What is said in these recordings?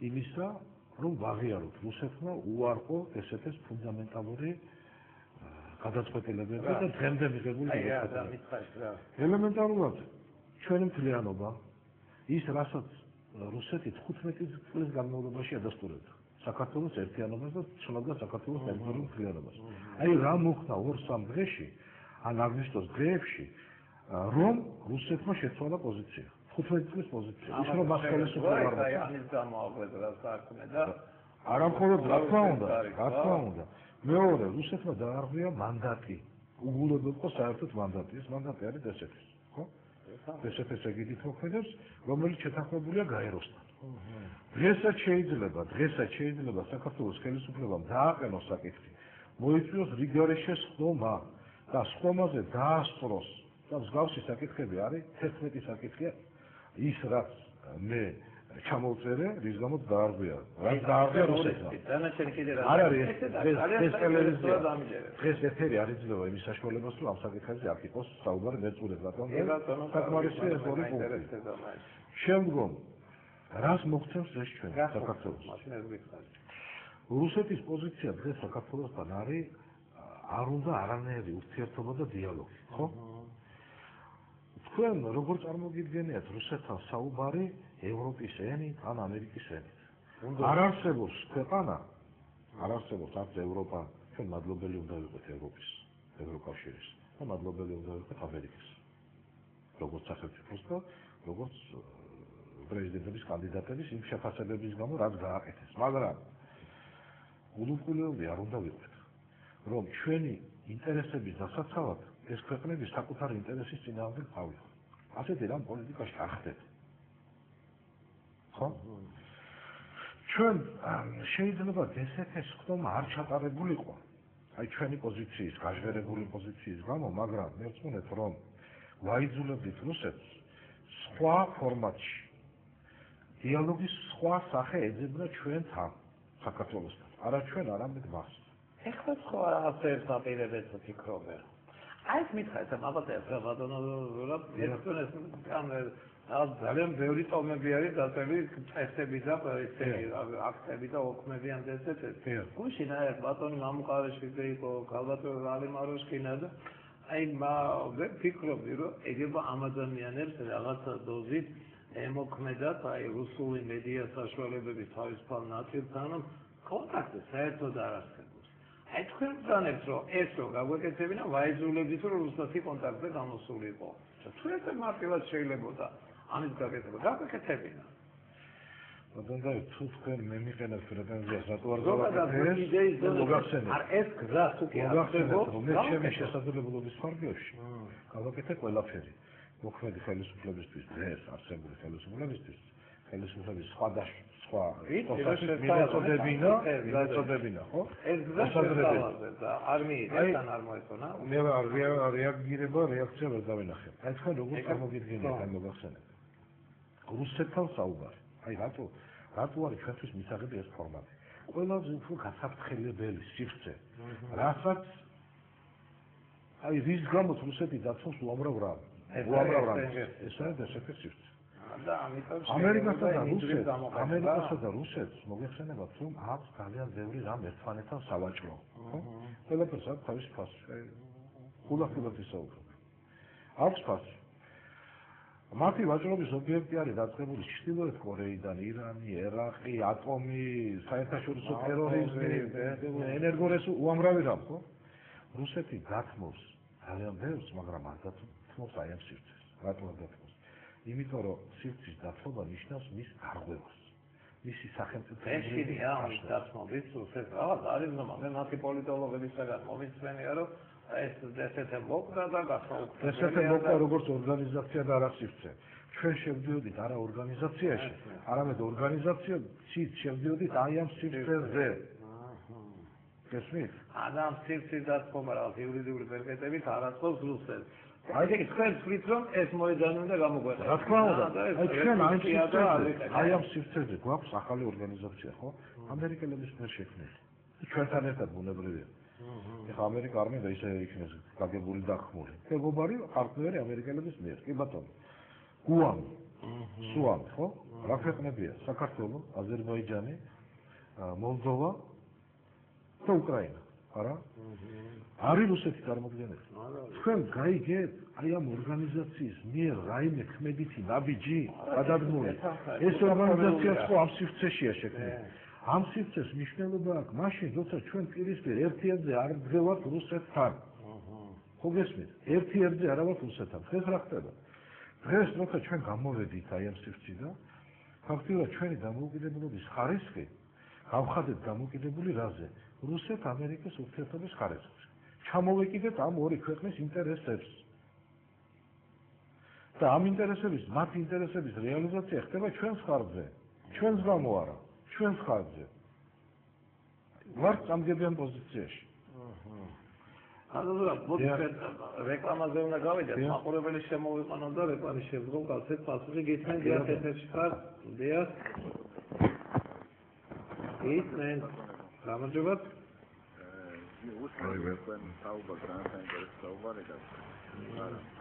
იმისა, რომ ვაღიაროთ რუსეთმა უარყო ესეთის ფუნდამენტალური გადაწყვეტილებები და დღემდე მიღებული გადაწყვეტილებები. ელემენტარულად ჩვენი მთლიანობა ის რასაც რუსეთი 15 წლის განმავლობაში ადასტურებდა საქართველოს ერთიანობას და ცნობდა საქართველოს ტერიტორიულ მთლიანობას. აი რა მოხდა 2-3 დღეში ან აგვისტოს დღეებში რომ რუსეთმა შეცვალა პოზიცია. 15 წლის პოზიცია. ის რომ მას ხელისუფლება არ მოხდა. ამის გამოაღვეძა რა საქმე და არა მხოლოდ რა თქმა უნდა. მეორე რუსეთმა დაარღვია მანდატი. უგულებელ იყო საერთოდ მანდატი. ეს მანდატი არის დსთ-ის, ხო? დსთ-ის ეგიდით მოქმედებს, რომელიც შეთანხმებულია გაეროსთან. დღესაც შეიძლება საქართველოს ხელისუფლებამ დააყენოს საკითხი, მოიწვიოს რიგარეშე სხდომა და სხდომაზე დაასწროს და მსგავსი საკითხები არის 11 საკითხია ის რაც მე ჩამოვწერე, რის გამოც დაარღვია. რაც დაარღვია რუსეთმა. დანარჩენი კიდე რა არ არის ეს ტელევიზია. დღეს ეთერი არ იძლევა იმის საშუალებას, რომ ამ საკითხებზე არ იყოს საუბარი მეწურეთ ბატონო. საკმარისია ეს ორი პუნქტი. შემდგომ რას მოხდებს ეს ჩვენ საქართველოს? რუსეთის პოზიცია დღეს საქართველოსთან არის არ უნდა არანაირი ურთიერთობა და დიალოგი, ხო? თქვენ როგორ წარმოგიდგენიათ რუსეთთან საუბარი ევროპის ენით ან ამერიკის ენით? არ არსებობს ქვეყანა, არ არსებობს არც ევროპა, ჩვენ მადლობელი უნდა ვიყოთ ევროკავშირის და მადლობელი უნდა ვიყოთ ამერიკის. როგორც სახელმწიფოს და როგორც პრეზიდენტების კანდიდატების იმ შეფასებების გამო რაც გააკეთეს. მაგრამ გულუბრყვილები არ უნდა ვიყოთ, რომ ჩვენი ინტერესების დასაცავად ეს ქვეყნები საკუთარი ინტერესის წინააღმდეგ გავიხოთ. ასეთი რამ პოლიტიკაში არ ხდება. ხო? ჩვენ შეიძლება დსთ-ის ხდომა არ ჩატარებულიყო. აი ჩვენი პოზიციის, გაჟღერებული პოზიციის გამო, მაგრამ მე ვწუნეთ, რომ ვაიძულებდით რუსეთს სხვა ფორმატში დიალოგის სხვა სახე ეძებნა ჩვენთან საქართველოსთან. არა ჩვენ, არამედ მას. ეხლა ხო ასე ერთაპირებებს ვფიქრობენ. აი ეს მითხარით, აბა ბატონო რა ერთონეს ამ ძალიან ბევრი ტომები არის დაწევი წესები და აქტები და ოქმები ამ დსთ-ში. გუშინ აი ბატონი მამუყარეშვილი იყო, ქალბატონი ალიმაროშკინა და აი ვფიქრობდი, რომ ეგება ამ ადამიანებს რაღაცა დოზით ემოქმედათ აი რუსული მედია საშუალებების თავისუფალ ნაწილთან, რომ კონტაქტი საერთოდ არ არსებობს. აი თქვენ ვგანებთ, რომ ეს რო გაგვეკეთებინა, ვაიძულებდით, რომ რუსეთი კონტაქტზე გამოსულიყო. თუ ეს მარტივად შეიძლებოდა ამის გაკეთება, გაგვეკეთებინა. ბატონო, თუ თქვენ მე მიყენებთ პრეტენზიას, რატო არ გავაკეთეთ? არ ეს გზა თუ კი არსებობს, მე ჩემი შესაძლებლობის ფარგლებში გავაკეთე ყველაფერი. მოქმედი ხელისუფლებისთვის, დღეს არსებული ხელისუფლებისთვის, ხელისუფლების სხვა მიწოდებინა, ხო? ეს გზა შესაძლებელი და არ მიიღეთ ან არ მოეწონა? მე რეაქცია ვერ დავინახე. აი თქვენ როგორ წარმოგიდგენიათ ამ მოგახსენებთ? რუსეთთან საუბარი. აი რატო არის ჩვენთვის მისაღები ეს ფორმატი? ყველაზე უფრო გასაფრთხილებელი სივრცე, რასაც აი რის გამოც რუსეთი დაცავს უამრავ რამს. ეს არის დსთ-ის სივრცე. და ამიტომ ამერიკასა და რუსეთს მოგეხსენებათ, რომ აქვს ძალიან ბევრი რამ ერთმანეთთან სავაჭრო. ხო? ყველაფერს აქვს თავისი ფასი. ხულახილად ისაუბრებ. აქვს ფასი. მათი ვაჭრობის ობიექტი არის დაწყებული ჩრდილოეთ კორეიდან, ირანი, ერაყი, ატომი, საერთაშორისო ტერორიზმი, ენერგორესურსი, უამრავი რამ, ხო? რუსეთი გათმობს ძალიან ბევრს, მაგრამ არ გათმობს აი ამ სივრცეს. რატო არ გათმობს? იმიტომ რომ სივრცის დათმობა ნიშნავს მის გარღვევას. მისი სახელმწიფოების ამის დათმობის რუსეთს რაღაც არის ნომა. მე მათი პოლიტოლოგებისგან მომიცემია, რომ ეს დსთ მოკვდა და გახსოვდა. დსთ მოკვდა როგორც ორგანიზაცია და არა სივრცე. ჩვენ შევდიოდით არა ორგანიზაციაში, არამედ ორგანიზაციით შევდიოდით აი ამ სივრცეზე. გესმით? ამ სივრცის დათმობა რაღაც იურიდიული პერპეტებით არასწორს რუსეთს. აი თქვენ თქვით რომ ეს მოედანი უნდა გამოგვეყო. რა თქმა უნდა, აი ჩვენ აი ამ სივრცეზე გვაქვს ახალი ორგანიზაცია, ხო? ამერიკელების მიერ შექმნილი. ჩვენთან ერთად ბუნებრივია. ეხლა ამერიკა არ მინდა ისე იქნეს გაგებული და ხმული. მეგობარი პარტნიორი ამერიკელების მიერ. კი ბატონო. გუამი სუამი, ხო? რა ქვეყნებია? საქართველო, აზერბაიჯანი, მოლდოვა და უკრაინა, არა? არის რუსეთი წარმოადგენელი. თქვენ გაიგეთ, აი ამ ორგანიზაციის მიერ რაიმე ქმედითი ნაბიჯი გადადგმული. ეს ორგანიზაციაც ხო ამ სივრცეშია შექმნილი. ამ სივრცეს მნიშვნელობა აქვს მაშინ, როცა ჩვენ პირისპირ ერთ-ერთზე არ ვდგევართ რუსეთთან. ხო გესმით? ერთ-ერთზე არა ვართ რუსეთთან. დღეს რა ხდება? დღეს როცა ჩვენ გამოვედით აი ამ სივრციდან, ფაქტიურად ჩვენი დამოუკიდებლობის ხარისხი გავხადეთ დამოუკიდებული რაზე? რუსეთ-ამერიკის ურთიერთობის ხარისხში. ჩამოვეკიდეთ ამ ორი ქვეყნის ინტერესებს. და ამ ინტერესების, მათ ინტერესების რეალიზაცია ხდება ჩვენს ხარჯზე. ჩვენს გამო არა, ჩვენს ხარჯზე. ვართ წამგებიან პოზიციაში. ანუ რეკლამაზე უნდა გავიდეთ, მაყურებელი შემოვიყვანოთ და რეკლამის შემდგომ გავცეთ პასუხი გითხრენ დიახ ეთერში ხარ, დიახ. ისმენ გამარჯობათ. უსმენთ თქვენ საუბარს რა საინტერესო საუბარი და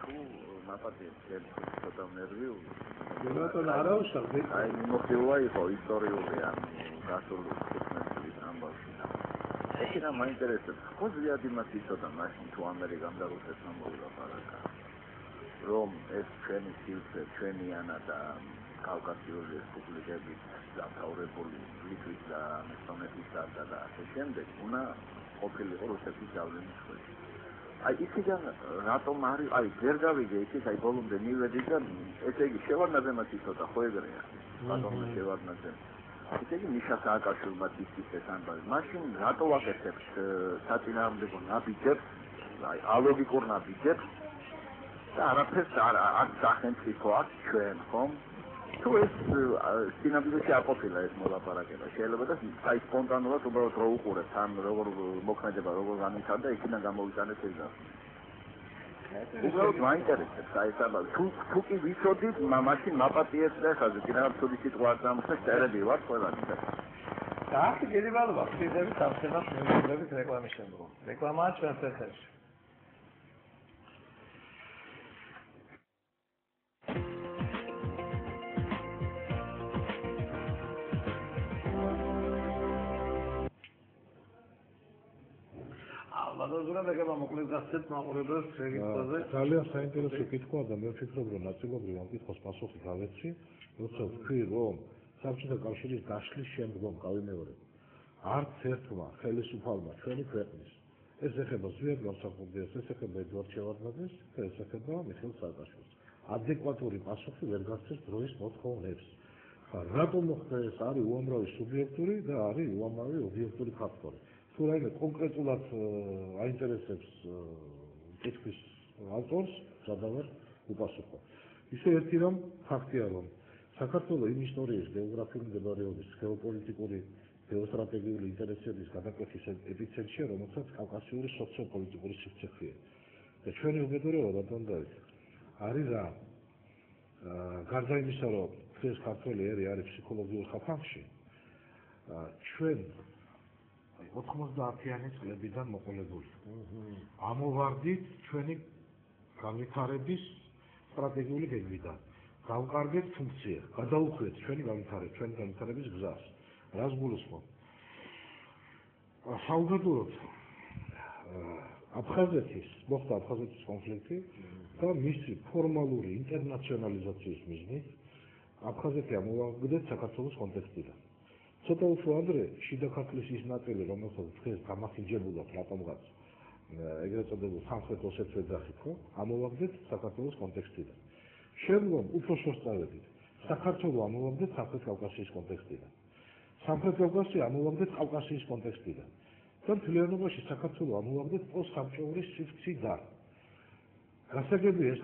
თუ მაპატიებს ცოტა ნერვიული. ბატონო არა უშავდით. აი მოხდება იყო ისტორიული ამ გასული ქვეყნების ამბავი. ეს რა მაინტერესებს. ხო ზიად იმას იცოდა მაშინ თუ ამერიკამ და რუსეთმა მოულაპარაკა. რომ ეს ჩვენი სივრცე, ჩვენიანა და კავკასიური რესპუბლიკების დამთავრებული ლიტვის და ესტონეთის და ასე შემდეგ უნდა ყოფილიყო რუსეთის გავლენის ქვეშ. აი ისიდან რატომ არის, აი ვერ გავიგე ისიც აი ბოლომდე მივედი და ესე იგი შევარნაძემაც იცოდა ხო ეგრეა. ბატონო შევარნაძე. ესე იგი მიშა სააკაშვილმაც იცის ეს ამბავი. მაშინ რატო ვაკეთებთ საწინააღმდეგო ნაბიჯებს, აი ალოგიკურ ნაბიჯებს და არაფერს არ სახელმწიფო აქ ჩვენ ხომ? თუ ეს სინამდვილეში არ ყოფილა ეს მოლაპარაკება, შეიძლება და აი სპონტანურად უბრალოდ რო უყურებთ ან როგორ მოქმედება როგორ განვითარდა, იქიდან გამოვიტანეთ ეს და უბრალოდ მაინტერესებს აი ეს ამბავი. თუ კი ვიცოდით, მაშინ მაპატიებს და ხაზე კიდევ ცუდი სიტყვა არ დამხდა, წერები ვარ ყველანი. და აქ დიდი მადლობა ხდებით ამხელას მეგობრებით რეკლამის შემდგომ. რეკლამაა ჩვენს ეთერში. ზურაბეგება მოკლედ გასცეთ მაყურებელს რეგისტრზე. ძალიან საინტერესო კითხვაა და მე ვფიქრობ, რომ ნაწილობრივ ამ კითხვის პასუხი გავეცი, როცა ვთქვი, რომ საბჭოთა კავშირის დაშლის შემდგომ გავიმეორებ. არც ერთმა ხელისუფალმა ჩვენი ქვეყნის, ეს ეხება ზვიად გამსახურდიას, ეს ეხება ედვარდ შევარდნაძეს, ეს ეხება მიხეილ სააკაშვილს. ადეკვატური პასუხი ვერ გასცეს დროის მოთხოვნებს. რატომ მოხდა ეს? არის უამრავი სუბიექტური და არის უამრავი ობიექტური ფაქტორი. თუ რაიმე კონკრეტულად აინტერესებს კითხვის ავტორს, სადავარ უპასუხო. ისე ერთი რომ ფაქტია, რომ საქართველოს იმ ისტორიის გეოგრაფიული მდებარეობის, გეოპოლიტიკური, გეოსტრატეგიული ინტერესების გადაკვეთის ეპიცენტრია, რომელსაც კავკასიური სოციოპოლიტიკური სივრცე ხდება. და ჩვენი უბედურება ბატონ დავით არის რა? გარდა იმისა, რომ დღეს ქართველი ერი არის ფსიქოლოგიურ ხაფანგში, ჩვენ 90-იანი წლებიდან მოყოლებული. ამოვარდით ჩვენი განვითარების სტრატეგიული გეგმიდან. გავკარგეთ ფუნქცია, გადაუხვიეთ ჩვენი განვითარების გზას. რას გულისხმობ? საუბედუროთ მოხდა აფხაზეთის კონფლიქტი და მისი ფორმალური ინტერნაციონალიზაციის მიზნით აფხაზეთი ამოვაგდეთ საქართველოს კონტექსტიდან. ცოტა უფრო ადრე შიდა ქართლის ის ნაწილი, რომელსაც დღეს გამახინჯებულად რატომღაც ეგრეთ წოდებულ სამხრეთ ოსეთს ეძახით, ხო? ამოვაგდეთ საქართველოს კონტექსტიდან. შემდგომ უფრო შევსწავლეთ, საქართველოს ამოვაგდეთ სამხრეთ კავკასიის კონტექსტიდან. სამხრეთ კავკასია ამოვაგდეთ კავკასიის კონტექსტიდან. და მთლიანობაში საქართველოს ამოვაგდეთ პოსტსაბჭოური სივრციდან. გასაგებია ეს